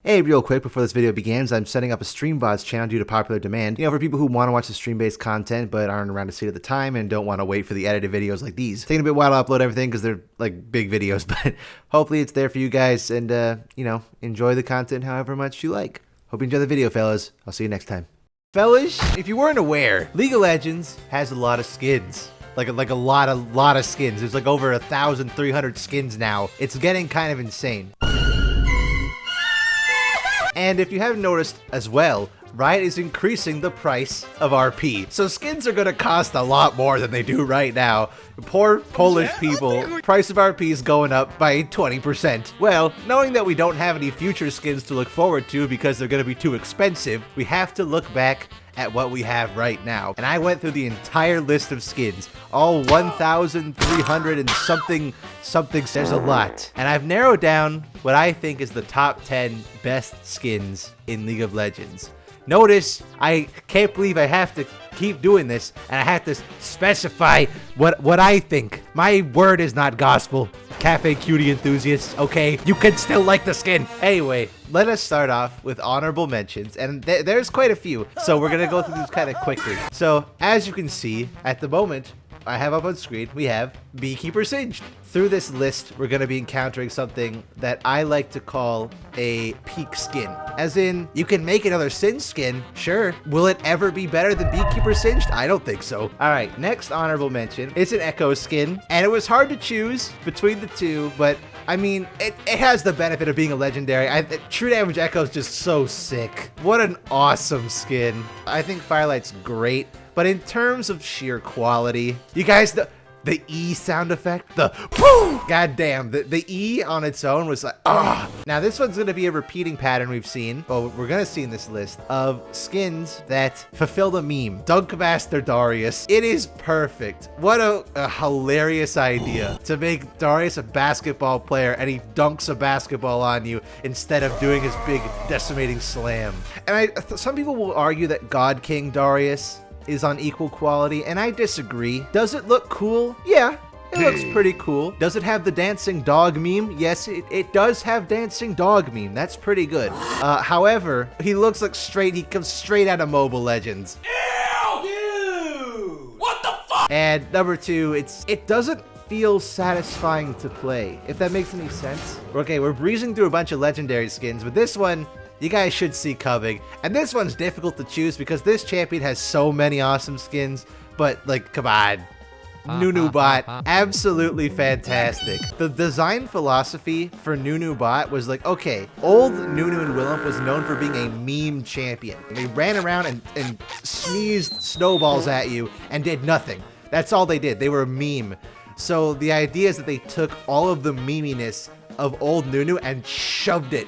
Hey, real quick, before this video begins, I'm setting up a StreamVods channel due to popular demand. For people who want to watch the stream-based content but aren't around to see it at the time and don't want to wait for the edited videos like these. It's taking a bit while to upload everything because they're like big videos, but hopefully it's there for you guys and, enjoy the content however much you like. Hope you enjoy the video, fellas. I'll see you next time. Fellas, if you weren't aware, League of Legends has a lot of skins. Like a lot of skins. There's like over 1,300 skins now. It's getting kind of insane. And if you haven't noticed as well, Riot is increasing the price of RP. So skins are gonna cost a lot more than they do right now. Poor Polish people, price of RP is going up by 20%. Well, knowing that we don't have any future skins to look forward to because they're gonna be too expensive, we have to look back at what we have right now. And I went through the entire list of skins, all 1,300 and something, there's a lot. And I've narrowed down what I think is the top 10 best skins in League of Legends. Notice, I can't believe I have to keep doing this, and I have to specify what I think. My word is not gospel. Cafe Cutie enthusiasts, okay? You can still like the skin. Anyway, let us start off with honorable mentions, and there's quite a few, so we're gonna go through these kind of quickly. So, as you can see, at the moment, I have up on screen, we have Beekeeper Singed. Through this list, we're going to be encountering something that I like to call a peak skin. As in, you can make another Singed skin, sure. Will it ever be better than Beekeeper Singed? I don't think so. Alright, next honorable mention is an Echo skin. And it was hard to choose between the two, but I mean, it has the benefit of being a legendary. True Damage Echo is just so sick. What an awesome skin. I think Firelight's great. But in terms of sheer quality, you guys, the E sound effect, the woo! Goddamn, the E on its own was like, ah. Now this one's gonna be a repeating pattern we've seen, well, we're gonna see in this list of skins that fulfill the meme. Dunkmaster Darius. It is perfect. What a hilarious idea to make Darius a basketball player and he dunks a basketball on you instead of doing his big decimating slam. And some people will argue that God King Darius is on equal quality, and I disagree. Does it look cool? Yeah, it looks pretty cool. Does it have the dancing dog meme? Yes, it does have dancing dog meme. That's pretty good. However, he looks like he comes straight out of Mobile Legends. Ew! Dude! What the fuck? And number two, it doesn't feel satisfying to play, if that makes any sense. Okay, we're breezing through a bunch of legendary skins, but this one, you guys should see coming. And this one's difficult to choose because this champion has so many awesome skins, but like, come on. Nunu Bot, absolutely fantastic. The design philosophy for Nunu Bot was like, okay, old Nunu and Willump was known for being a meme champion. They ran around and sneezed snowballs at you and did nothing. That's all they did. They were a meme. So the idea is that they took all of the meminess of old Nunu and shoved it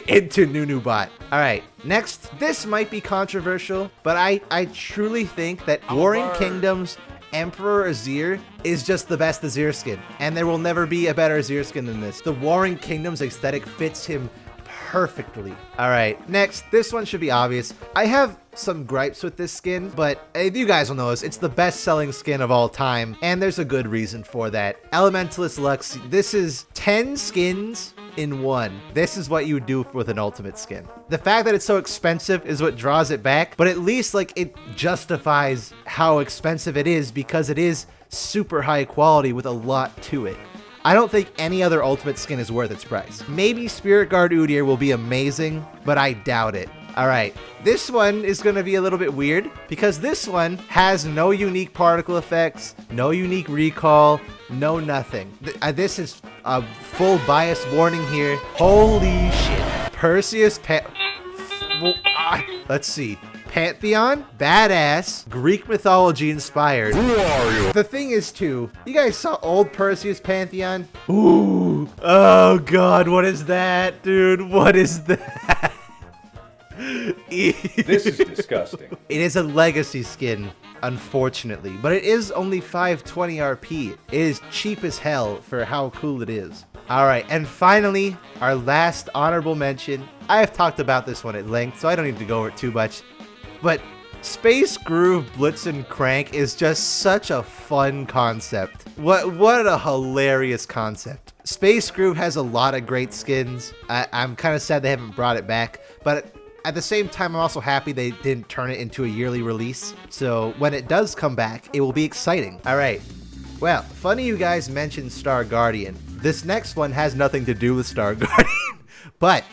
into Nunu Bot. Alright, next, this might be controversial, but I truly think that Warring Kingdoms Emperor Azir is just the best Azir skin, and there will never be a better Azir skin than this. The Warring Kingdoms aesthetic fits him perfectly. Alright, next, this one should be obvious. I have some gripes with this skin, but you guys will know this. It's the best-selling skin of all time, and there's a good reason for that. Elementalist Lux, this is 10 skins in one. This is what you would do with an ultimate skin. The fact that it's so expensive is what draws it back, but at least like it justifies how expensive it is because it is super high quality with a lot to it. I don't think any other ultimate skin is worth its price. Maybe Spirit Guard Udyr will be amazing, but I doubt it. Alright, this one is going to be a little bit weird because this one has no unique particle effects, no unique recall, no nothing. This is a full bias warning here. Holy shit. Perseus let's see. Pantheon, badass, Greek mythology inspired. Who are you? The thing is too, you guys saw old Perseus Pantheon? Ooh, oh god, what is that, dude? What is that? This is disgusting. It is a legacy skin, unfortunately, but it is only 520 RP. It is cheap as hell for how cool it is. Alright, and finally, our last honorable mention. I have talked about this one at length, so I don't need to go over it too much. But Space Groove Blitzen Crank is just such a fun concept. What a hilarious concept. Space Groove has a lot of great skins. I'm kind of sad they haven't brought it back, but at the same time, I'm also happy they didn't turn it into a yearly release. So when it does come back, it will be exciting. All right. Well, funny you guys mentioned Star Guardian. This next one has nothing to do with Star Guardian, but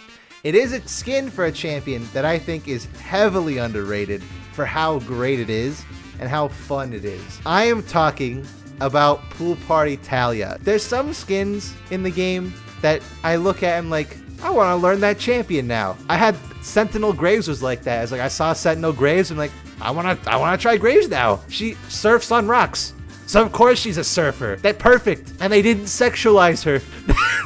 it is a skin for a champion that I think is heavily underrated for how great it is and how fun it is. I am talking about Pool Party Talia. There's some skins in the game that I look at and like, I want to learn that champion now. I had Sentinel Graves was like that. It's like I saw Sentinel Graves and like, I want to try Graves now. She surfs on rocks. So of course she's a surfer. That's perfect. And they didn't sexualize her.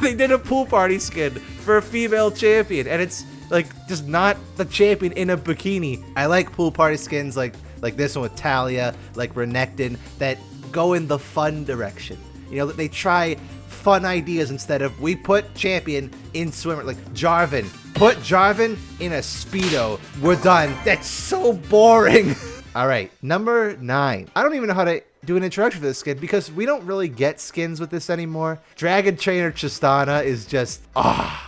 They did a pool party skin for a female champion, and it's like just not the champion in a bikini. I like pool party skins like this one with Talia, like Renekton, that go in the fun direction. You know, they try fun ideas instead of we put champion in swimmer, like Jarvan. Put Jarvan in a Speedo. We're done. That's so boring. All right, number 9. I don't even know how to do an introduction for this skin because we don't really get skins with this anymore. Dragon Trainer Tristana is just,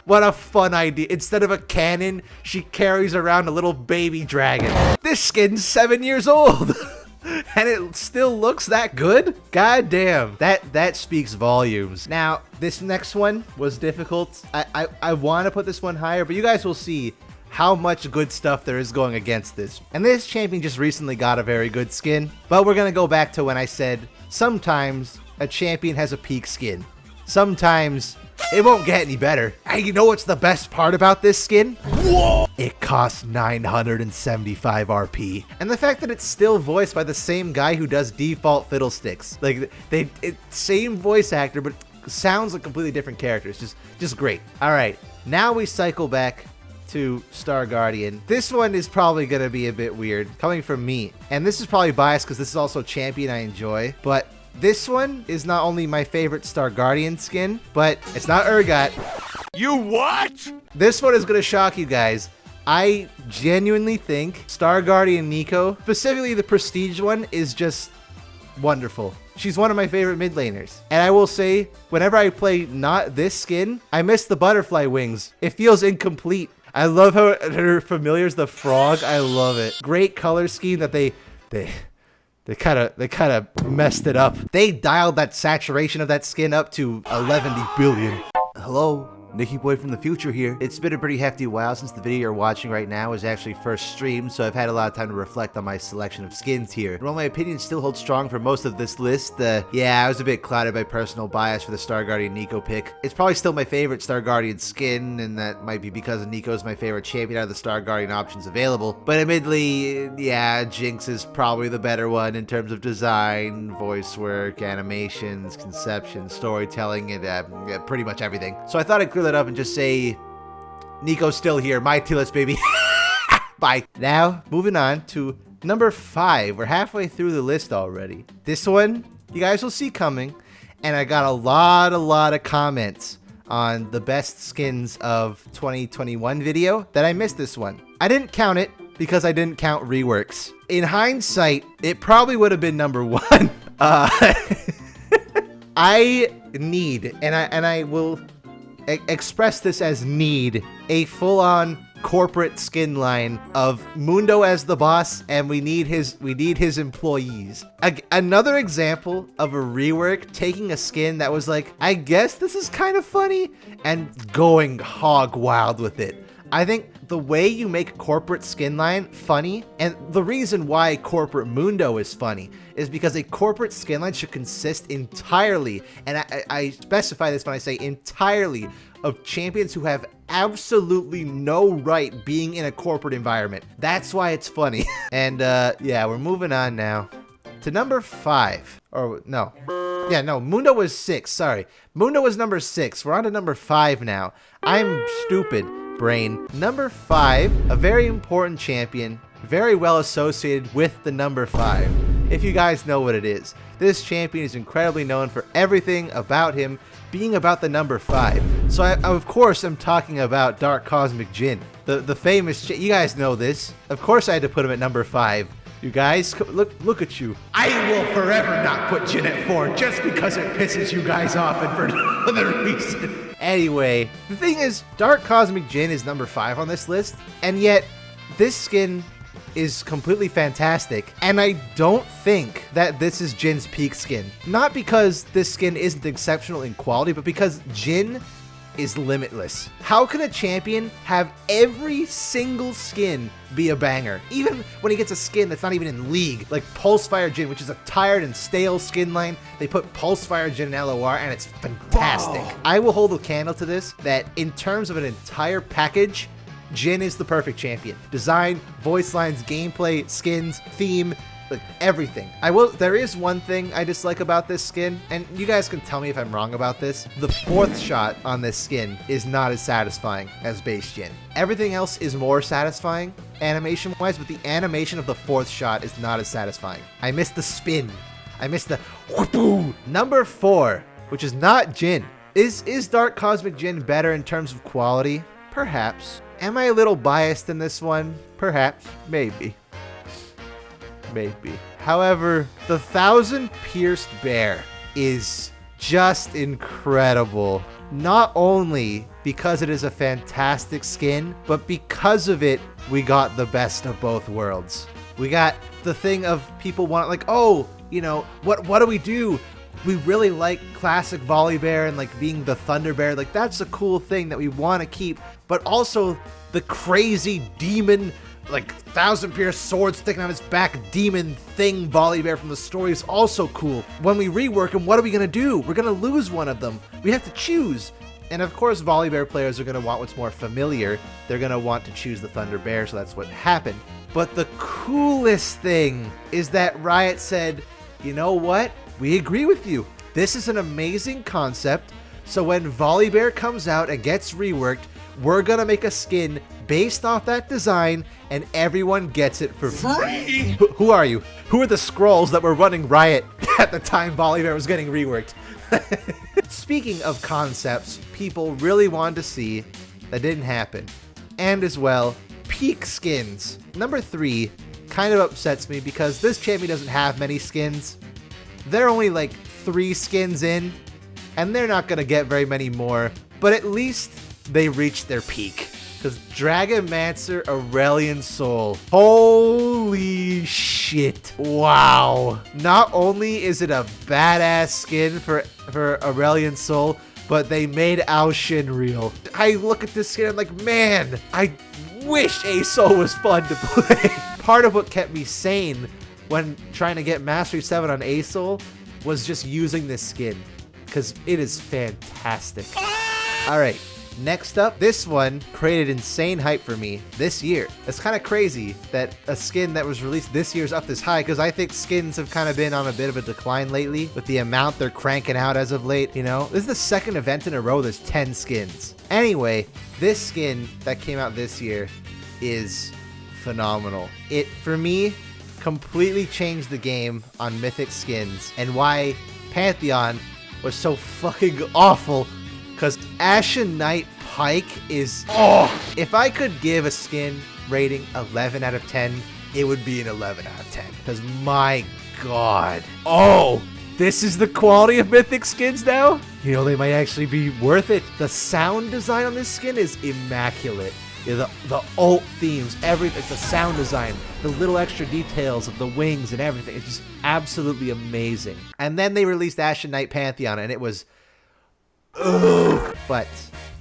what a fun idea. Instead of a cannon, she carries around a little baby dragon. This skin's 7 years old. And it still looks that good? God damn. That speaks volumes. Now, this next one was difficult. I want to put this one higher, but you guys will see how much good stuff there is going against this. And this champion just recently got a very good skin. But we're going to go back to when I said sometimes a champion has a peak skin. Sometimes it won't get any better. And you know what's the best part about this skin? Whoa! It costs 975 RP. And the fact that it's still voiced by the same guy who does default Fiddlesticks. Like, same voice actor, but sounds like completely different characters. Just great. All right, now we cycle back to Star Guardian. This one is probably gonna be a bit weird coming from me, and this is probably biased because this is also a champion I enjoy, but this one is not only my favorite Star Guardian skin, but it's not Urgot. You what? This one is gonna shock you guys. I genuinely think Star Guardian NEEKO, specifically the Prestige one, is just wonderful. She's one of my favorite mid laners. And I will say, whenever I play not this skin, I miss the butterfly wings. It feels incomplete. I love how her familiar's the frog. I love it. Great color scheme that they kind of messed it up. They dialed that saturation of that skin up to 11 billion. Hello, Nicky Boy from the future here. It's been a pretty hefty while since the video you're watching right now was actually first streamed, so I've had a lot of time to reflect on my selection of skins here. And while my opinion still holds strong for most of this list, yeah, I was a bit clouded by personal bias for the Star Guardian NEEKO pick. It's probably still my favorite Star Guardian skin, and that might be because NEEKO is my favorite champion out of the Star Guardian options available. But admittedly, yeah, Jinx is probably the better one in terms of design, voice work, animations, conception, storytelling, and pretty much everything. So I thought I'd clear that up and just say NEEKO's still here. My tier list, baby. Bye. Now, moving on to number 5. We're halfway through the list already. This one, you guys will see coming, and I got a lot of comments on the best skins of 2021 video that I missed this one. I didn't count it because I didn't count reworks. In hindsight, it probably would have been number 1. I need, and I will express this as need, a full-on corporate skin line of Mundo as the boss, and we need his employees. Another example of a rework taking a skin that was like, I guess this is kind of funny, and going hog wild with it. I think the way you make corporate skin line funny, and the reason why corporate Mundo is funny, is because a corporate skin line should consist entirely, and I specify this when I say entirely, of champions who have absolutely no right being in a corporate environment. That's why it's funny. And yeah, we're moving on now to number 5. Or no. Yeah, no, Mundo was 6, sorry. Mundo was number 6. We're on to number 5 now. I'm stupid, brain. Number 5, a very important champion, very well associated with the number 5. If you guys know what it is. This champion is incredibly known for everything about him being about the number 5. So I of course am talking about Dark Cosmic Jin. The famous, you guys know this. Of course I had to put him at number 5 You guys, look at you. I will forever not put Jin at 4 just because it pisses you guys off and for no other reason. Anyway, the thing is, Dark Cosmic Jin is number 5 on this list, and yet this skin is completely fantastic, and I don't think that this is Jin's peak skin. Not because this skin isn't exceptional in quality, but because Jin is limitless. How can a champion have every single skin be a banger? Even when he gets a skin that's not even in league, like Pulsefire Jin, which is a tired and stale skin line. They put Pulsefire Jin in LOR, and it's fantastic. Whoa. I will hold a candle to this, that in terms of an entire package, Jin is the perfect champion. Design, voice lines, gameplay, skins, theme, like everything. There is one thing I dislike about this skin, and you guys can tell me if I'm wrong about this. The 4th shot on this skin is not as satisfying as base Jin. Everything else is more satisfying animation-wise, but the animation of the 4th shot is not as satisfying. I miss the spin. I miss the whoopoo. Number 4, which is not Jin. Is Dark Cosmic Jin better in terms of quality? Perhaps. Am I a little biased in this one? Perhaps. Maybe. Maybe. However, the 1000 Pierced Bear is just incredible. Not only because it is a fantastic skin, but because of it, we got the best of both worlds. We got the thing of people want, like, oh, you know, what do we do? We really like classic Volibear and like being the Thunder Bear. Like, that's a cool thing that we want to keep, but also the crazy demon, like 1000 pierced sword sticking on his back demon thing Volibear from the story is also cool. When we rework him, what are we gonna do? We're gonna lose one of them. We have to choose. And of course, Volibear players are gonna want what's more familiar. They're gonna want to choose the Thunder Bear, so that's what happened. But the coolest thing is that Riot said, you know what? We agree with you. This is an amazing concept. So when Volibear comes out and gets reworked, we're gonna make a skin based off that design, and everyone gets it for free. Who are you? Who are the scrolls that were running Riot at the time Volibear was getting reworked? Speaking of concepts people really wanted to see that didn't happen, and as well, peak skins. Number 3 kind of upsets me because this champion doesn't have many skins. They're only like 3 skins in, and they're not gonna get very many more, but at least they reached their peak. Because Dragonmancer Aurelion Soul, holy shit, wow. Not only is it a badass skin for Aurelion Soul, but they made Ashen real. I look at this skin and I'm like, man, I wish ASOL was fun to play. Part of what kept me sane when trying to get Mastery 7 on ASOL was just using this skin, because it is fantastic. All right. Next up, this one created insane hype for me this year. It's kind of crazy that a skin that was released this year is up this high, because I think skins have kind of been on a bit of a decline lately with the amount they're cranking out as of late, you know? This is the second event in a row there's 10 skins. Anyway, this skin that came out this year is phenomenal. It, for me, completely changed the game on Mythic skins, and why Pantheon was so fucking awful. Because Ashen Knight Pyke is, if I could give a skin rating 11 out of 10, it would be an 11 out of 10. Because my god. Oh, this is the quality of Mythic skins now? You know, they might actually be worth it. The sound design on this skin is immaculate. Yeah, the ult themes, everything, the sound design, the little extra details of the wings and everything. It's just absolutely amazing. And then they released Ashen Knight Pantheon, and it was... ugh. But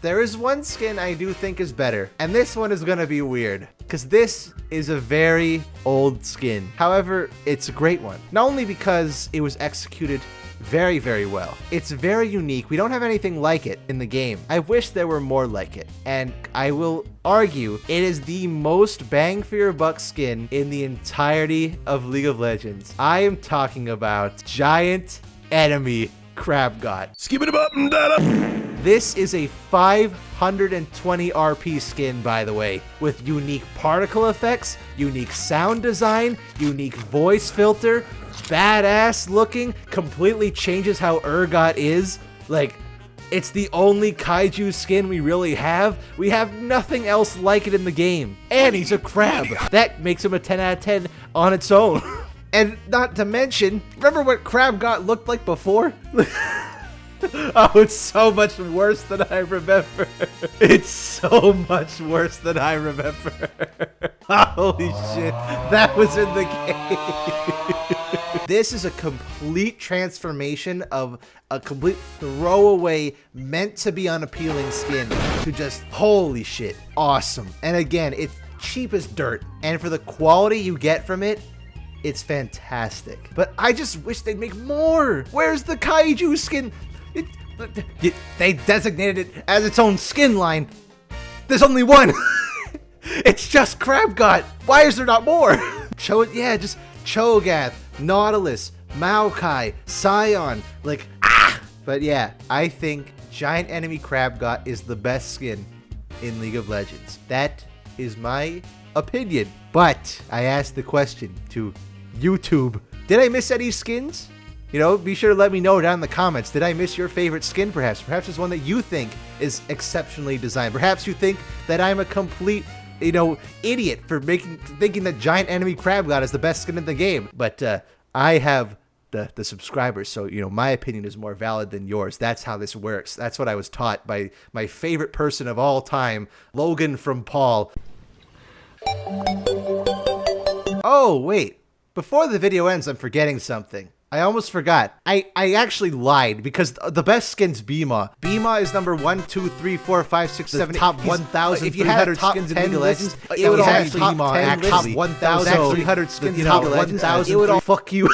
there is one skin I do think is better, and this one is gonna be weird because this is a very old skin. However, it's a great one, not only because it was executed very, very well. It's very unique. We don't have anything like it in the game. I wish there were more like it, and I will argue it is the most bang for your buck skin in the entirety of League of Legends. I am talking about Giant Enemy Crabgot. Skip it up and down. This is a 520 RP skin, by the way, with unique particle effects, unique sound design, unique voice filter, badass looking, completely changes how Urgot is. Like, It's the only kaiju skin we really have. We have nothing else like it in the game. And he's a crab. That makes him a 10 out of 10 on its own. And not to mention, remember what Crabgot looked like before? Oh, it's so much worse than I remember. It's so much worse than I remember. Holy shit, that was in the game. This is a complete transformation of a complete throwaway, meant to be unappealing skin to just, holy shit, awesome. And again, it's cheap as dirt. And for the quality you get from it, it's fantastic. But I just wish they'd make more. Where's the kaiju skin? They designated it as its own skin line. There's only one. It's just Crabgot. Why is there not more? Yeah, just Cho'Gath, Nautilus, Maokai, Scion, like, But yeah, I think Giant Enemy Crabgot is the best skin in League of Legends. That is my opinion. But I asked the question to YouTube. Did I miss any skins? You know, be sure to let me know down in the comments. Did I miss your favorite skin, perhaps? Perhaps there's one that you think is exceptionally designed. Perhaps you think that I'm a complete, idiot for thinking that Giant Enemy Crabgot is the best skin in the game. But I have the subscribers, so, my opinion is more valid than yours. That's how this works. That's what I was taught by my favorite person of all time, Logan from Paul. Oh, wait. Before the video ends, I'm forgetting something. I almost forgot. I actually lied because the best skin's Bima. Bima is number 1, 2, 3, 4, 5, 6, 7, top 1,000. If you had a top 10 League of Legends, it would have actually top 10 top 1,000 skins in League of Legends. It would all fuck you.